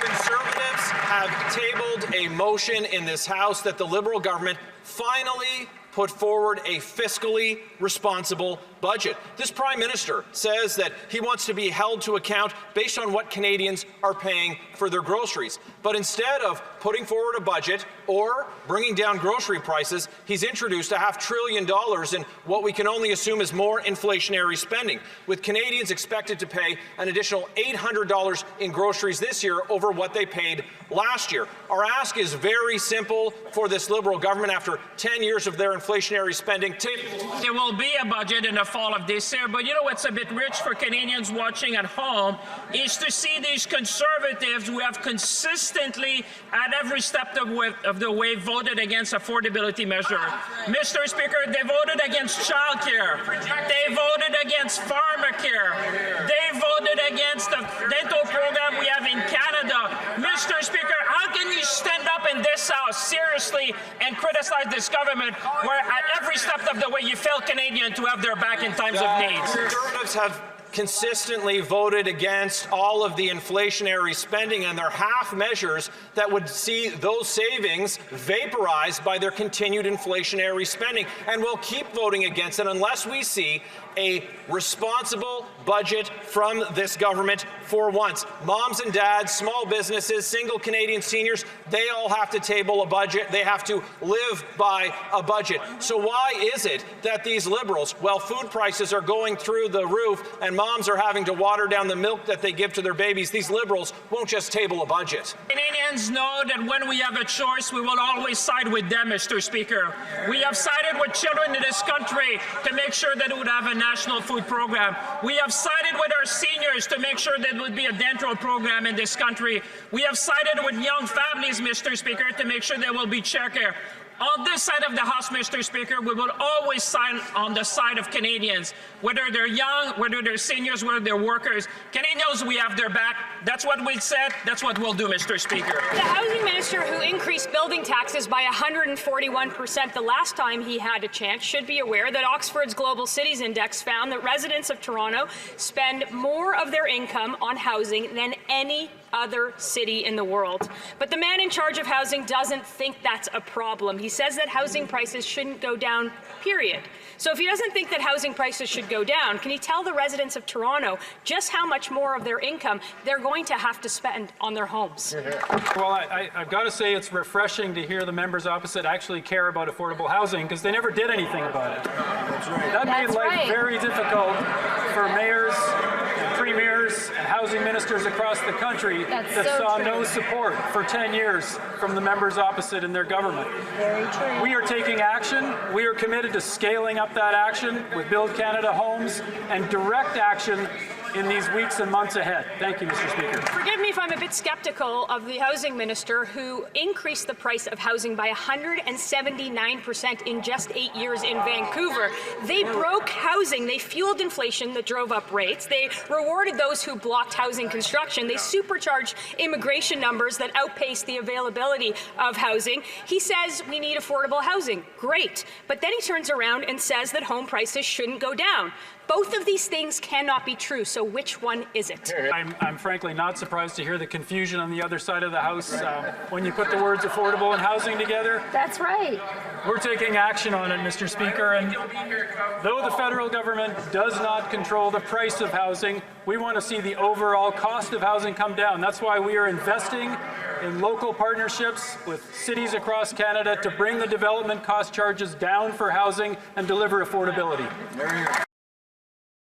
Conservatives have tabled a motion in this House that the Liberal government finally put forward a fiscally responsible budget. This Prime Minister says that he wants to be held to account based on what Canadians are paying for their groceries. But instead of putting forward a budget or bringing down grocery prices, he's introduced $500 billion in what we can only assume is more inflationary spending, with Canadians expected to pay an additional $800 in groceries this year over what they paid last year. Our ask is very simple for this Liberal government after 10 years of their inflationary spending. There will be a budget in the fall of this year, but you know what's a bit rich for Canadians watching at home is to see these Conservatives who have consistently, at every step of the way, voted against affordability measures. Mr. Speaker, they voted against childcare. They voted against pharmacare. They voted against the dental program we have in Canada. Mr. Speaker, how can you stand up in this House seriously and criticize this government where at every step of the way you fail Canadians to have their back in times of need? Conservatives have consistently voted against all of the inflationary spending, and their half measures that would see those savings vaporized by their continued inflationary spending. And we'll keep voting against it unless we see a responsible budget from this government for once. Moms and dads, small businesses, single Canadian seniors, they all have to table a budget. They have to live by a budget. So why is it that these Liberals, while food prices are going through the roof and moms are having to water down the milk that they give to their babies, these Liberals won't just table a budget? Canadians know that when we have a choice, we will always side with them, Mr. Speaker. We have sided with children in this country to make sure that it would have a national food program. We have sided with our seniors to make sure that there would be a dental program in this country. We have sided with young families, Mr. Speaker, to make sure there will be childcare. On this side of the House, Mr. Speaker, we will always side on the side of Canadians, whether they're young, whether they're seniors, whether they're workers. Canadians, we have their back. That's what we said. That's what we'll do, Mr. Speaker. The housing minister who increased building taxes by 141% the last time he had a chance should be aware that Oxford's Global Cities Index found that residents of Toronto spend more of their income on housing than any other city in the world. But the man in charge of housing doesn't think that's a problem. He says that housing prices shouldn't go down, period. So if he doesn't think that housing prices should go down, can he tell the residents of Toronto just how much more of their income they're going to have to spend on their homes? Well, I've got to say it's refreshing to hear the members opposite actually care about affordable housing, because they never did anything about it. That made life very difficult for mayors, premiers, and housing ministers across the country that saw no support for 10 years from the members opposite in their government. Very true. We are taking action. We are committed to scaling up that action with Build Canada Homes and direct action in these weeks and months ahead. Thank you, Mr. Speaker. Forgive me if I'm a bit skeptical of the housing minister who increased the price of housing by 179% in just 8 years in Vancouver. They broke housing. They fueled inflation that drove up rates. They rewarded those who blocked housing construction. They supercharged immigration numbers that outpaced the availability of housing. He says we need affordable housing. Great. But then he turns around and says that home prices shouldn't go down. Both of these things cannot be true, so which one is it? I'm frankly not surprised to hear the confusion on the other side of the House when you put the words affordable and housing together. That's right. We're taking action on it, Mr. Speaker, and though the federal government does not control the price of housing, we want to see the overall cost of housing come down. That's why we are investing in local partnerships with cities across Canada to bring the development cost charges down for housing and deliver affordability.